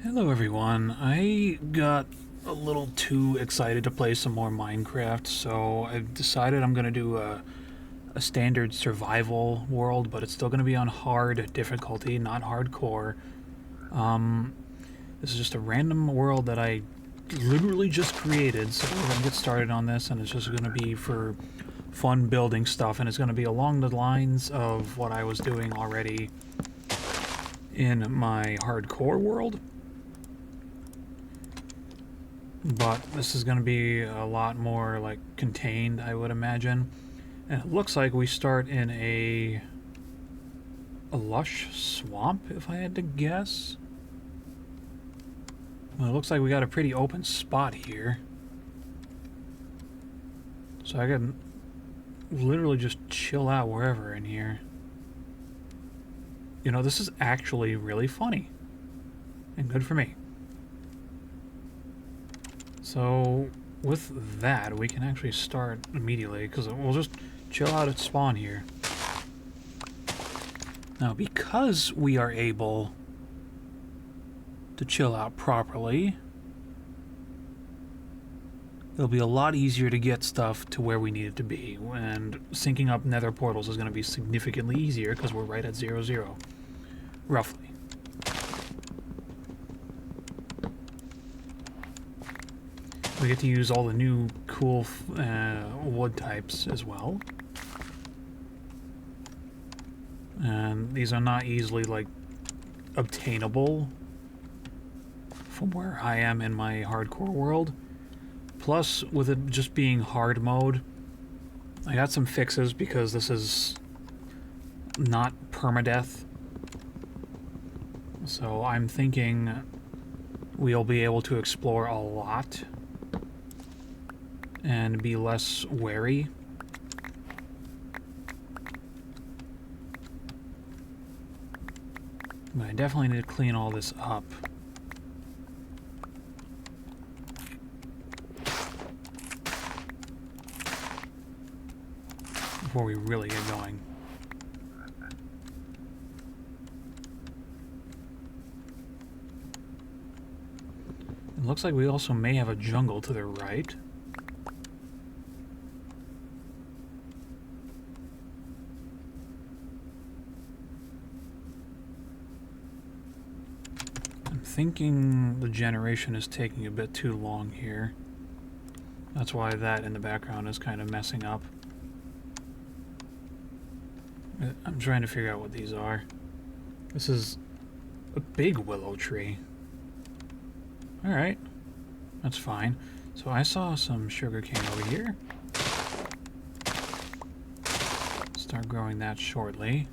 Hello everyone, I got a little too excited to play some more Minecraft, so I've decided I'm going to do a standard survival world, but it's still going to be on hard difficulty, not hardcore. Um, this is just a random world that I literally just created, so we're going to get started on this, and it's just going to be for fun building stuff, and it's going to be along the lines of what I was doing already in my hardcore world. But this is going to be a lot more like contained, I would imagine. And it looks like we start in a lush swamp, if I had to guess. Well, it looks like we got a pretty open spot here. So I can literally just chill out wherever in here. You know, this is actually really funny. And good for me. So, with that, we can actually start immediately, because we'll just chill out at spawn here. Now, because we are able to chill out properly, it'll be a lot easier to get stuff to where we need it to be, and syncing up nether portals is going to be significantly easier, because we're right at 0, roughly. We get to use all the new cool wood types as well. And these are not easily, like, obtainable from where I am in my hardcore world. Plus, with it just being hard mode, I got some fixes because this is not permadeath. So I'm thinking we'll be able to explore a lot and be less wary. But I definitely need to clean all this up. Before we really get going. It looks like we also may have a jungle to the right. I'm thinking the generation is taking a bit too long here. That's why that in the background is kind of messing up. I'm trying to figure out what these are. This is a big willow tree. Alright, that's fine. So I saw some sugarcane over here. Start growing that shortly.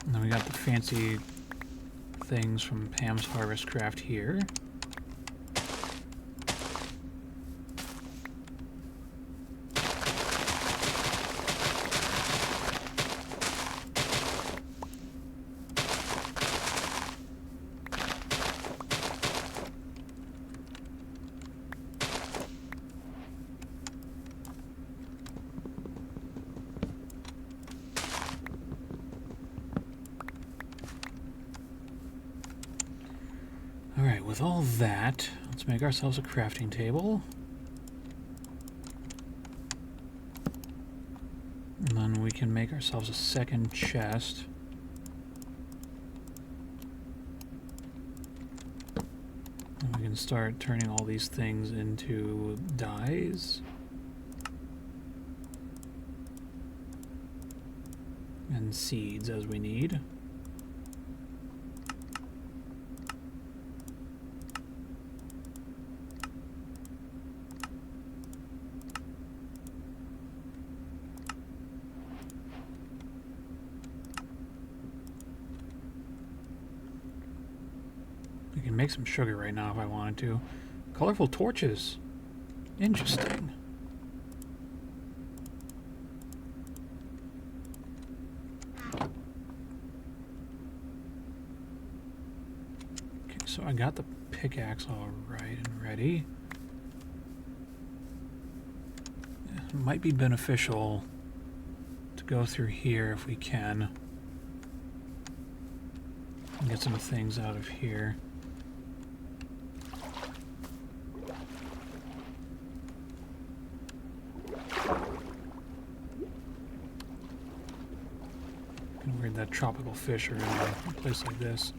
And then we got the fancy things from Pam's Harvest Craft here. Alright, with all that, let's make ourselves a crafting table. And then we can make ourselves a second chest. And we can start turning all these things into dyes. And seeds as we need. I can make some sugar right now if I wanted to. Colorful torches. Interesting. Okay, so I got the pickaxe all right and ready. It might be beneficial to go through here if we can. And get some things out of here. And weird that tropical fish are in a place like this.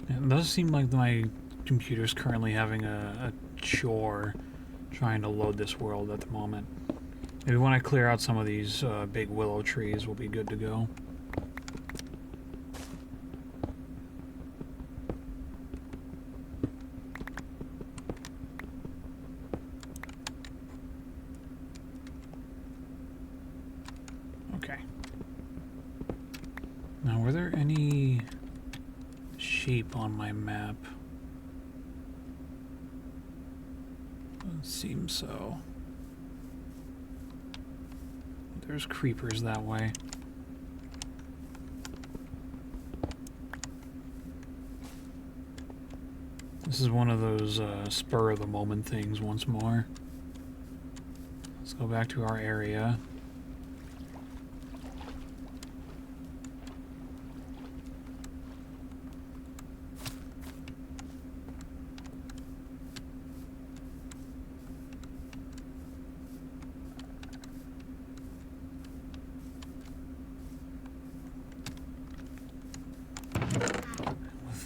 It does seem like my computer's currently having a chore trying to load this world at the moment. Maybe when I clear out some of these big willow trees, we'll be good to go. Okay. Now, were there any sheep on my map? Doesn't seem so. There's creepers that way. This is one of those spur of the moment things once more. Let's go back to our area.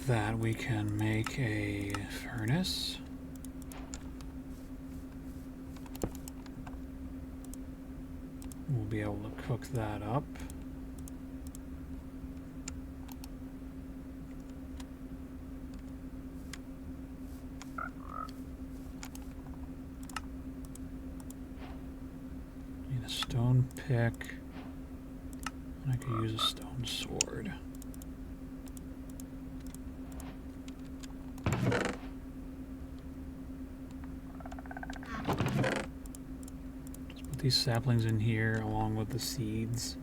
That we can make a furnace. We'll be able to cook that up. Need a stone pick. I could use a stone sword. These saplings in here along with the seeds.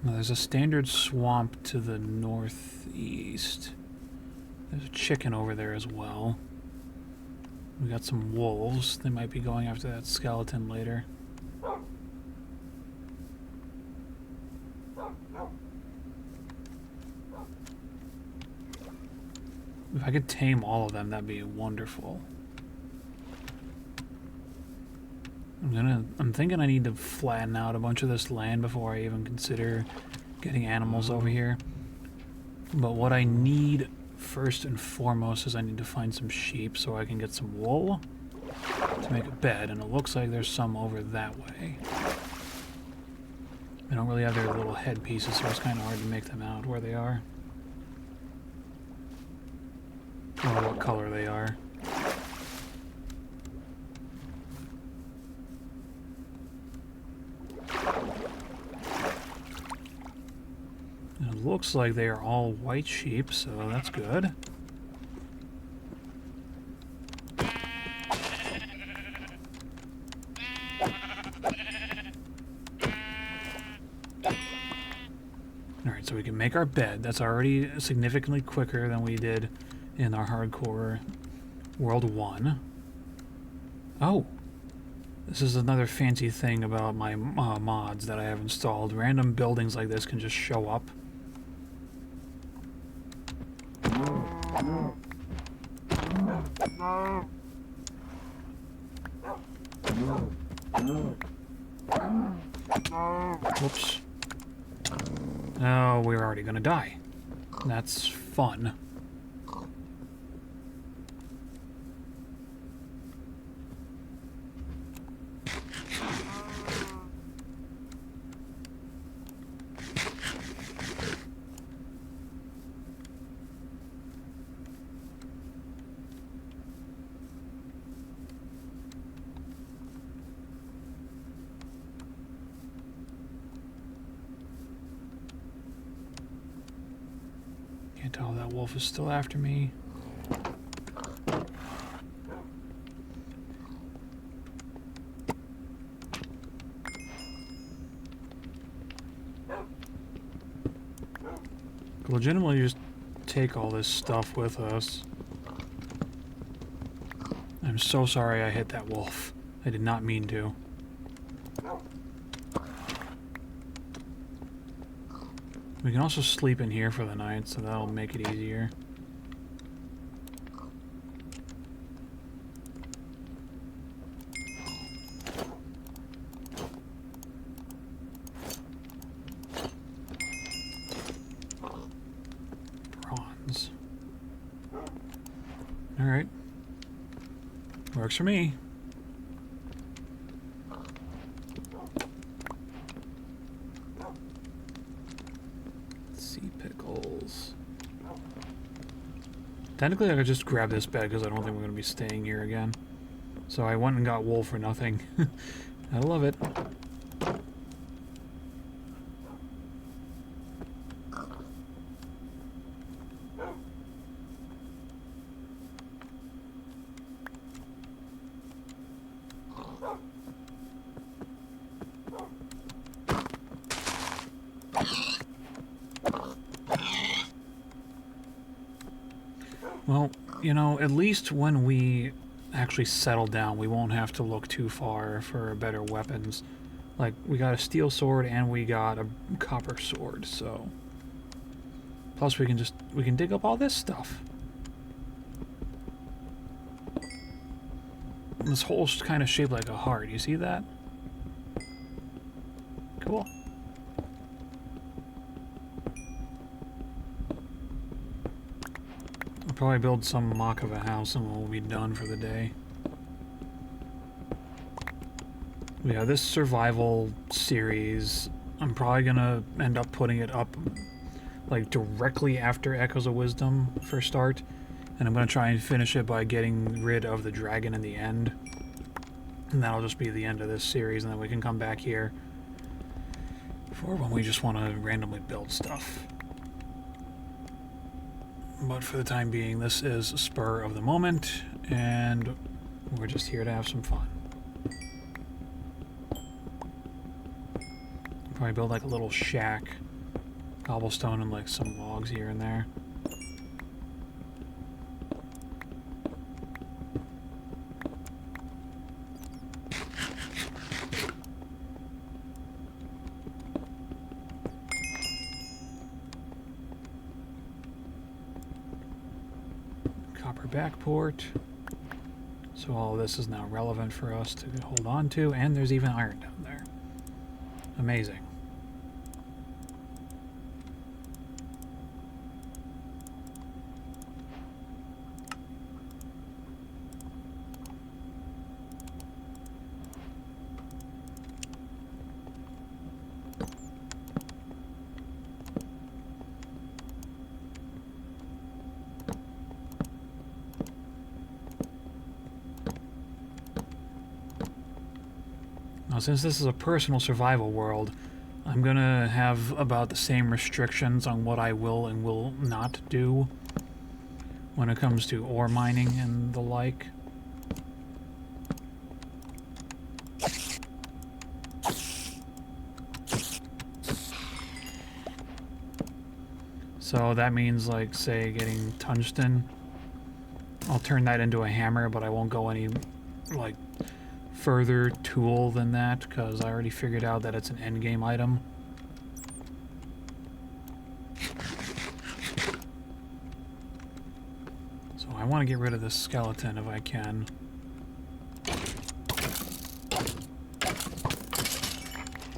There's a standard swamp to the northeast. There's a chicken over there as well. We got some wolves. They might be going after that skeleton later. If I could tame all of them, that'd be wonderful. I'm thinking I need to flatten out a bunch of this land before I even consider getting animals over here. But what I need first and foremost is I need to find some sheep so I can get some wool to make a bed, and it looks like there's some over that way. I don't really have their little head pieces, so it's kind of hard to make them out where they are. Or what color they are. It looks like they are all white sheep, so that's good. Alright, so we can make our bed. That's already significantly quicker than we did in our hardcore World 1. Oh! This is another fancy thing about my mods that I have installed. Random buildings like this can just show up. Whoops. Oh, we're already gonna die. That's fun. tell that wolf is still after me. Could legitimately just take all this stuff with us. I'm so sorry I hit that wolf. I did not mean to. We can also sleep in here for the night, so that'll make it easier. Bronze. Alright. Works for me. Technically, I could just grab this bed because I don't think we're going to be staying here again. So I went and got wool for nothing. I love it. Well, you know, at least when we actually settle down, we won't have to look too far for better weapons. Like, we got a steel sword and we got a copper sword, so... Plus we can dig up all this stuff. This hole's kind of shaped like a heart, you see that? Cool. I'll probably build some mock of a house and we'll be done for the day. Yeah, this survival series, I'm probably gonna end up putting it up like directly after Echoes of Wisdom for start, and I'm gonna try and finish it by getting rid of the dragon in the end, and that'll just be the end of this series, and then we can come back here for when we just want to randomly build stuff. But for the time being, this is Spur of the Moment, and we're just here to have some fun. Probably build like a little shack, cobblestone and like some logs here and there. Copper backport. So all of this is now relevant for us to hold on to, and there's even iron down there. Amazing. Now, since this is a personal survival world, I'm gonna have about the same restrictions on what I will and will not do when it comes to ore mining and the like. So that means, like, say, getting tungsten. I'll turn that into a hammer, but I won't go any, like, further tool than that, because I already figured out that it's an endgame item. So I want to get rid of this skeleton if I can.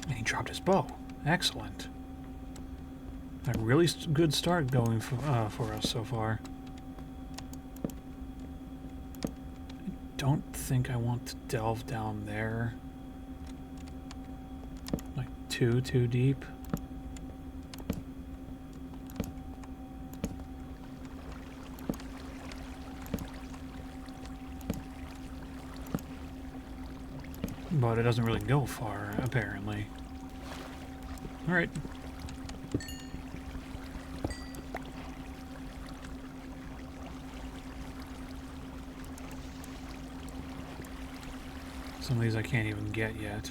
And he dropped his bow. Excellent. A really good start going for us so far. Don't think I want to delve down there like too deep. But it doesn't really go far, apparently. All right. Some of these I can't even get yet.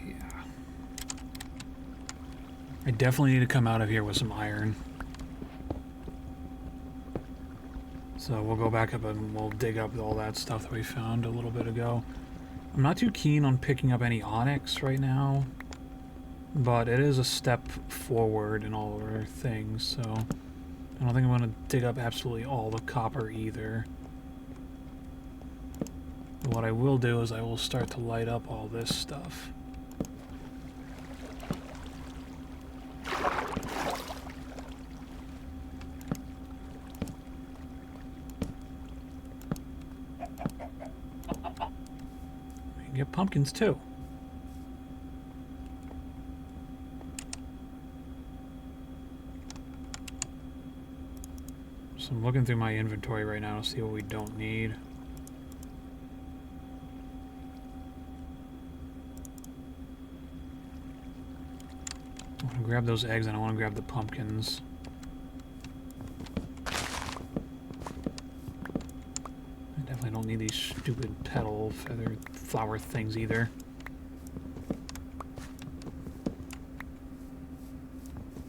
Yeah. I definitely need to come out of here with some iron. So we'll go back up and we'll dig up all that stuff that we found a little bit ago. I'm not too keen on picking up any onyx right now, but it is a step forward in all of our things, so I don't think I'm going to dig up absolutely all the copper either. But what I will do is I will start to light up all this stuff. Get pumpkins too. So I'm looking through my inventory right now to see what we don't need. I want to grab those eggs and I want to grab the pumpkins. I definitely don't need these stupid petal feather flower things either.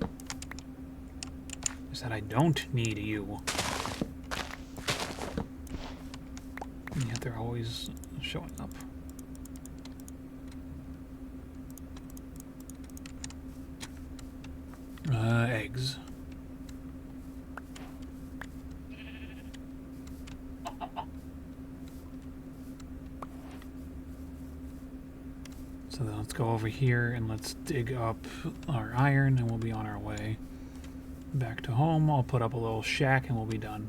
I said I don't need you. And yet they're always showing up. Eggs. So then let's go over here and let's dig up our iron and we'll be on our way back to home. I'll put up a little shack and we'll be done.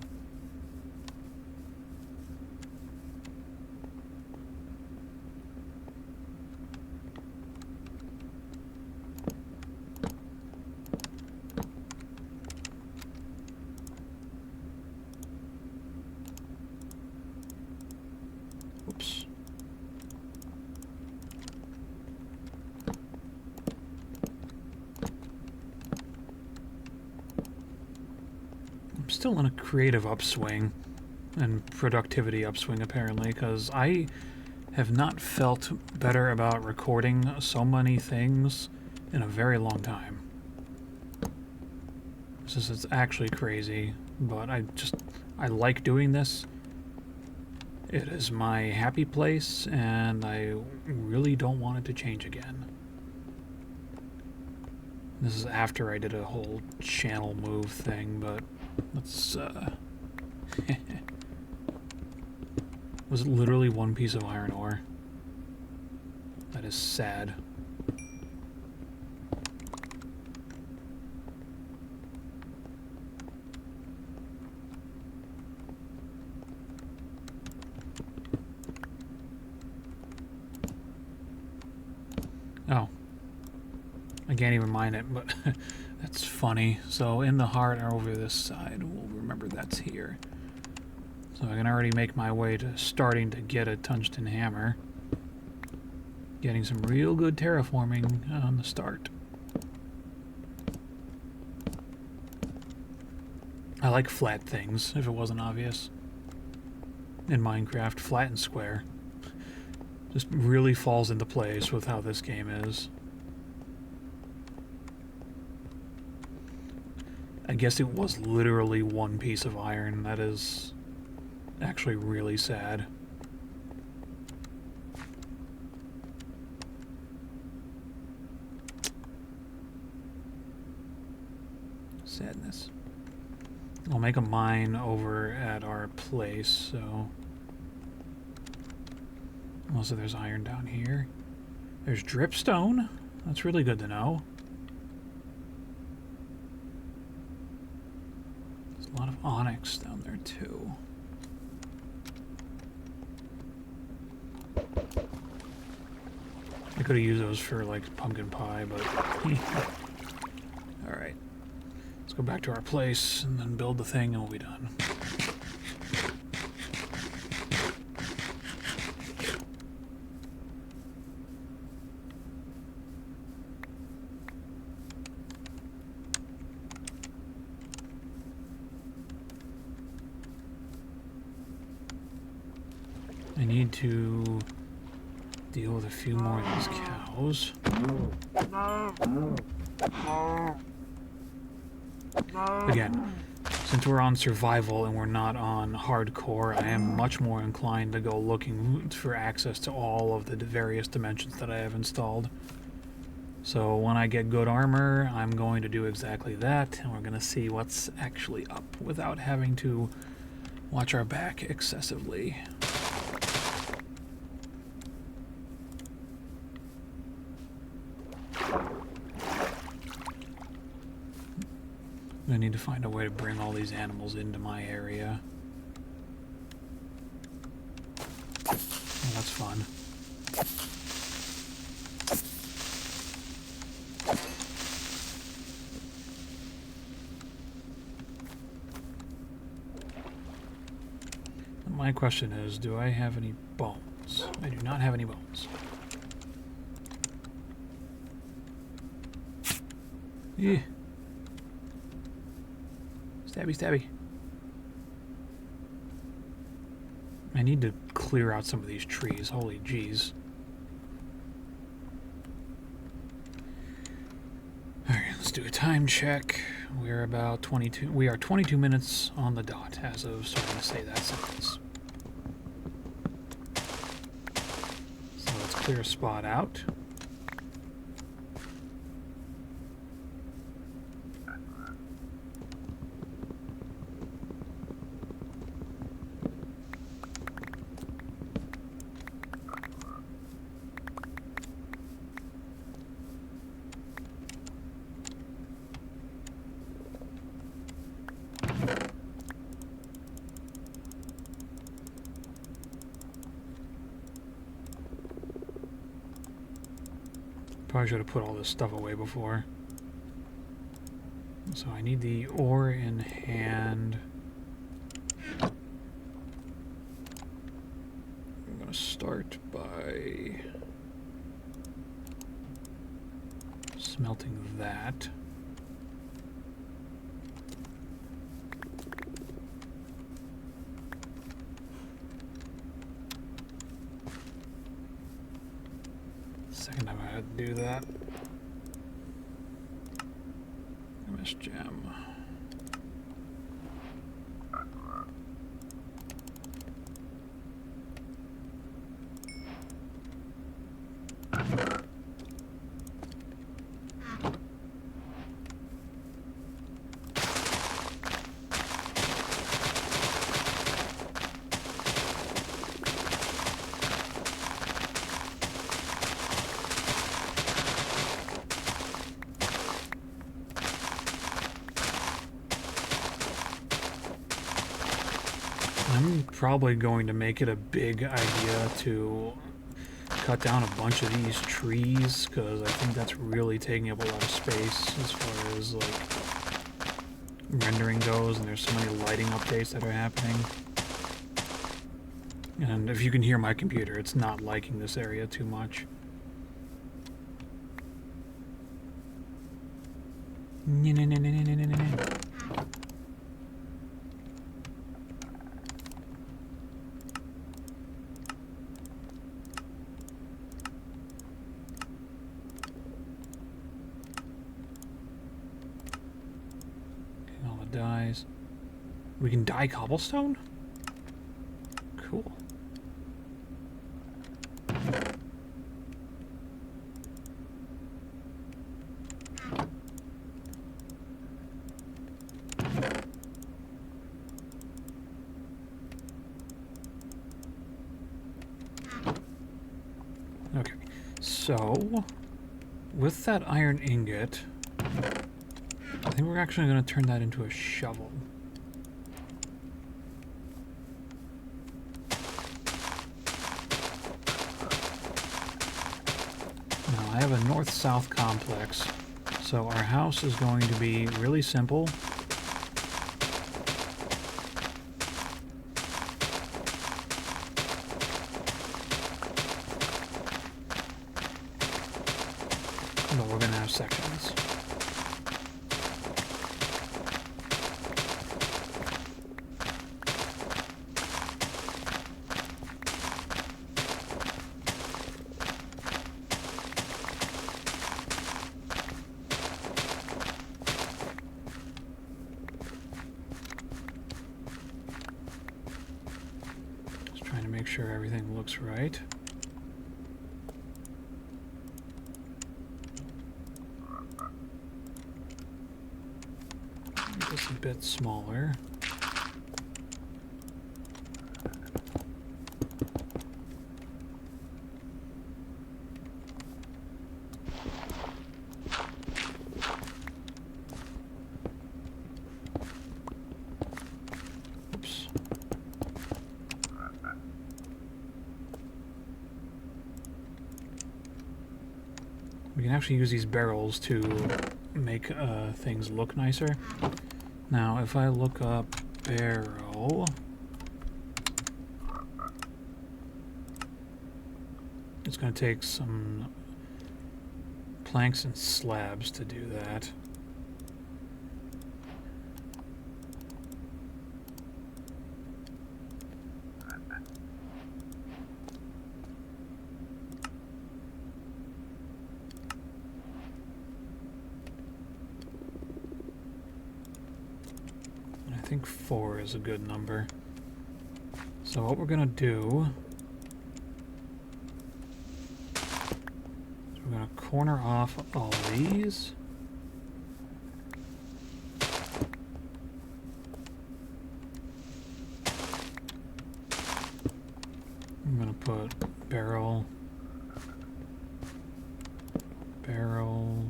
Oops. I'm still in a creative upswing and productivity upswing apparently, because I have not felt better about recording so many things in a very long time. It's actually crazy, but I like doing this. It is my happy place, and I really don't want it to change again. This is after I did a whole channel move thing, but let's, was literally one piece of iron ore. That is sad. Oh. I can't even mine it, but that's funny. So in the heart or over this side, we'll remember that's here. So I can already make my way to starting to get a tungsten hammer. Getting some real good terraforming on the start. I like flat things, if it wasn't obvious. In Minecraft, flat and square. Just really falls into place with how this game is. I guess it was literally one piece of iron. That is actually really sad. Sadness. I'll make a mine over at our place, so... Also, there's iron down here. There's dripstone. That's really good to know. There's a lot of onyx down there, too. I could have used those for, like, pumpkin pie, but... Alright. Let's go back to our place and then build the thing and we'll be done. I need to deal with a few more of these cows. Again, since we're on survival and we're not on hardcore, I am much more inclined to go looking for access to all of the various dimensions that I have installed. So when I get good armor, I'm going to do exactly that, and we're going to see what's actually up without having to watch our back excessively. I need to find a way to bring all these animals into my area. Oh, that's fun. My question is, do I have any bones? I do not have any bones. Yeah. Stabby, stabby. I need to clear out some of these trees. Holy jeez. Alright, let's do a time check. We're about 22. We are 22 minutes on the dot as of starting to say that sentence. So let's clear a spot out. Probably should have put all this stuff away before. So I need the ore in hand. I'm going to start by smelting that. Second time I had to do that. MS gem. I'm probably going to make it a big idea to cut down a bunch of these trees, because I think that's really taking up a lot of space as far as like rendering goes, and there's so many lighting updates that are happening. And if you can hear my computer, it's not liking this area too much. All the dyes. We can dye cobblestone? Cool. Okay, so with that iron ingot, I think we're actually going to turn that into a shovel. Now, I have a north-south complex, so our house is going to be really simple. But we're going to have sections. make sure everything looks right. Just a bit smaller. Oops. We can actually use these barrels to make things look nicer. Now, if I look up barrel, it's going to take some planks and slabs to do that. I think 4 is a good number. So what we're gonna do is we're gonna corner off all these. I'm gonna put barrel, barrel,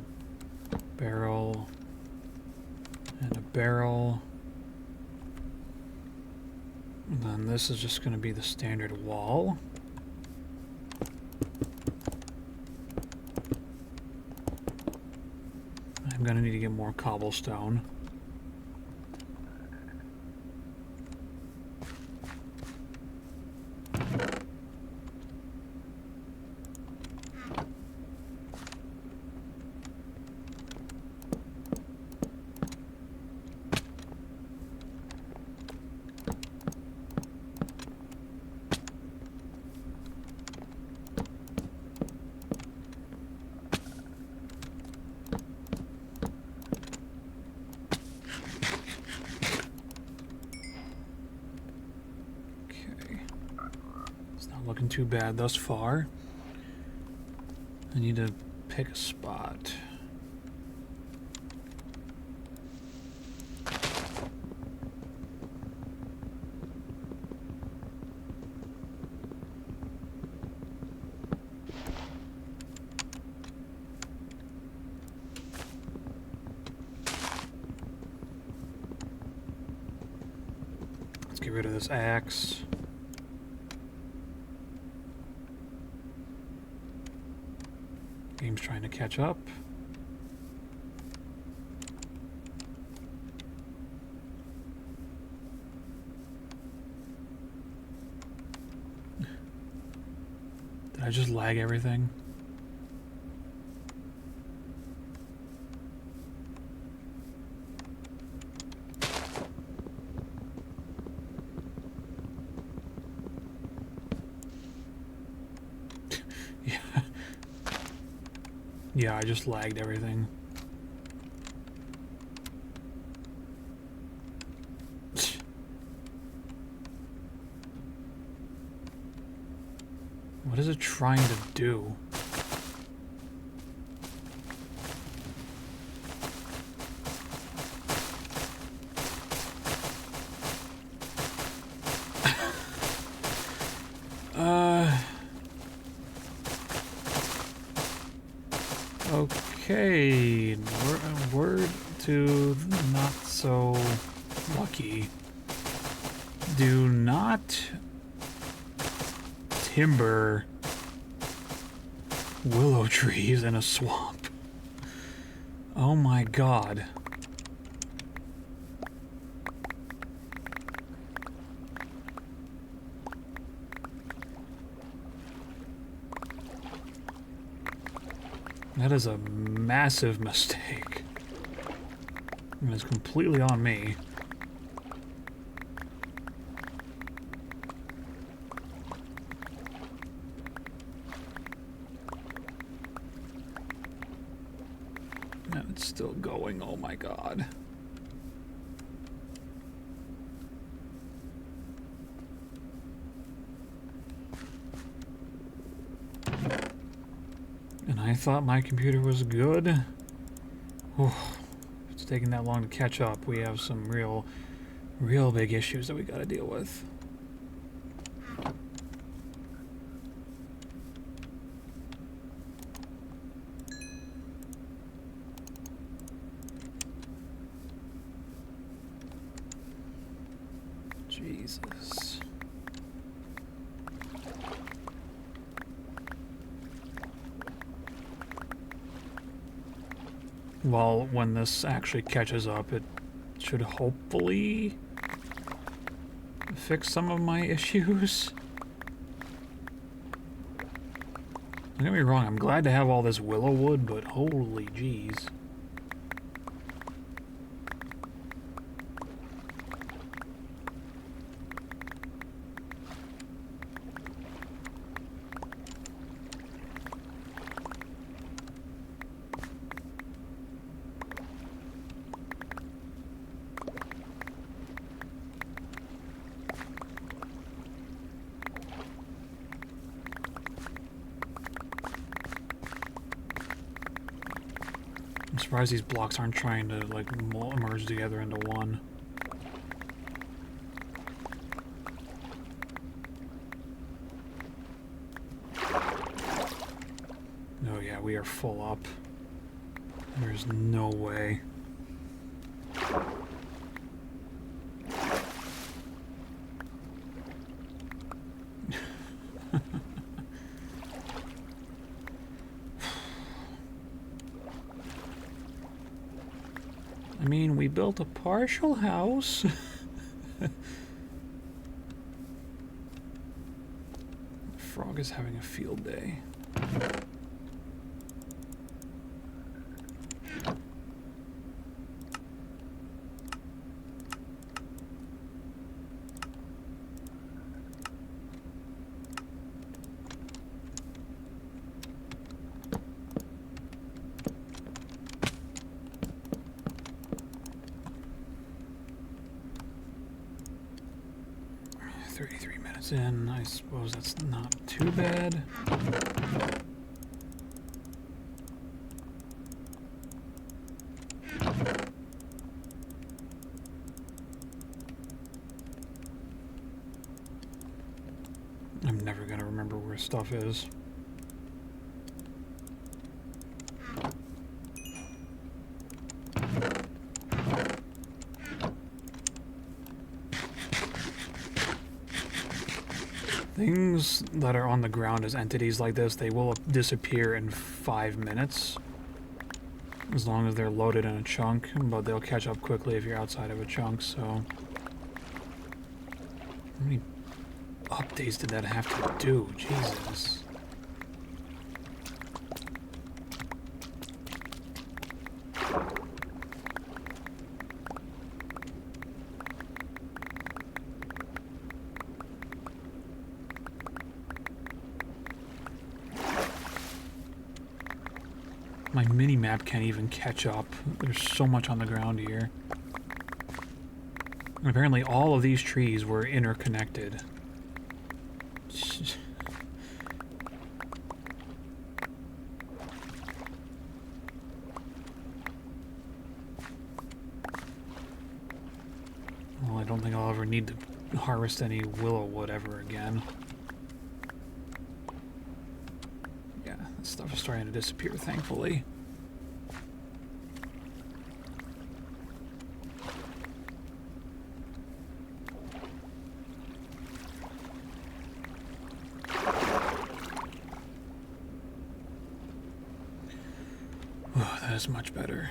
barrel, and a barrel. And then this is just going to be the standard wall. I'm going to need to get more cobblestone. Looking too bad thus far. I need to pick a spot. Let's get rid of this axe. Game's trying to catch up. Did I just lag everything? Yeah, I just lagged everything. What is it trying to do? Okay, word to not so lucky. Do not timber willow trees in a swamp. Oh my god. That is a massive mistake. And it's completely on me. And it's still going, oh my god. thought my computer was good. Whew. It's taking that long to catch up. We have some real big issues that we gotta deal with. Jesus. Well, when this actually catches up, it should hopefully fix some of my issues. Don't get me wrong, I'm glad to have all this willow wood, but holy jeez. I'm surprised these blocks aren't trying to, like, merge together into one. Oh yeah, we are full up. There's no way. I mean, we built a partial house. Frog is having a field day. In, I suppose that's not too bad. I'm never gonna remember where stuff is. Things that are on the ground as entities like this, they will disappear in 5 minutes. As long as they're loaded in a chunk, but they'll catch up quickly if you're outside of a chunk, so... How many updates did that have to do? Jesus. My mini-map can't even catch up. There's so much on the ground here. And apparently all of these trees were interconnected. Well, I don't think I'll ever need to harvest any willow wood ever again. Stuff is starting to disappear, thankfully. Oh, that is much better.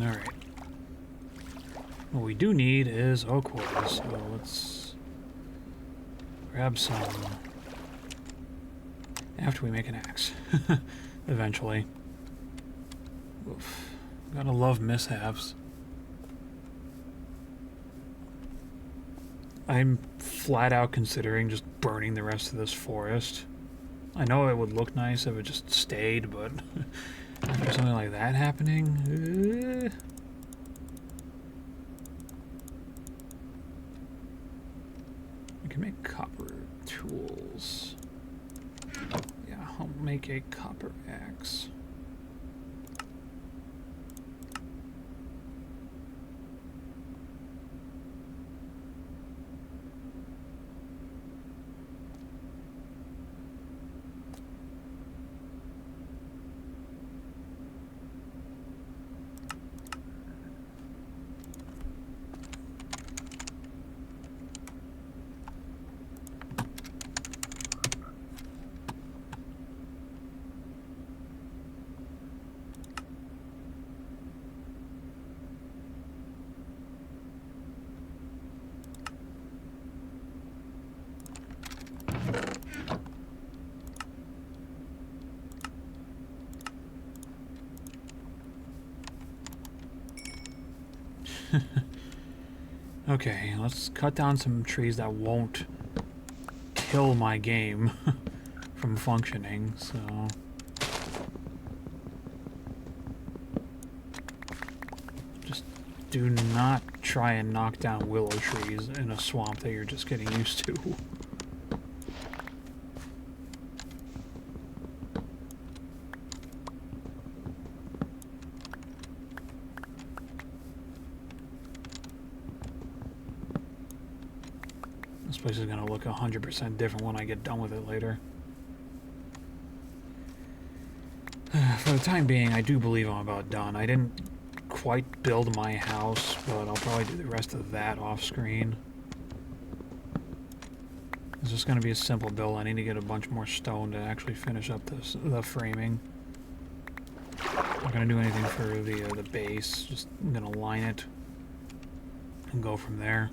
Alright. What we do need is oak wood, so let's grab some after we make an axe. Eventually. Oof. Gotta love mishaps. I'm flat out considering just burning the rest of this forest. I know it would look nice if it just stayed, but after something like that happening... can make copper tools. Yeah, I'll make a copper axe. Okay, let's cut down some trees that won't kill my game from functioning, so... Just do not try and knock down willow trees in a swamp that you're just getting used to. This place is going to look 100% different when I get done with it later. For the time being, I do believe I'm about done. I didn't quite build my house, but I'll probably do the rest of that off screen. It's just going to be a simple build. I need to get a bunch more stone to actually finish up the framing. I'm not going to do anything for the base. Just I'm going to line it and go from there.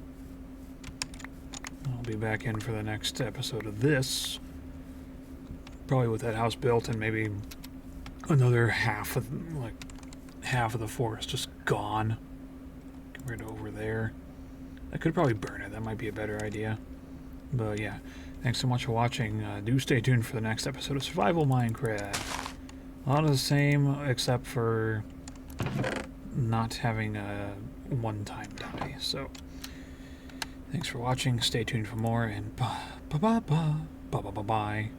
I'll be back in for the next episode of this. Probably with that house built and maybe another half of the forest just gone compared to over there. I could probably burn it. That might be a better idea. But yeah, thanks so much for watching. Do stay tuned for the next episode of Survival Minecraft. A lot of the same, except for not having a one-time die. So thanks for watching. Stay tuned for more, and bye.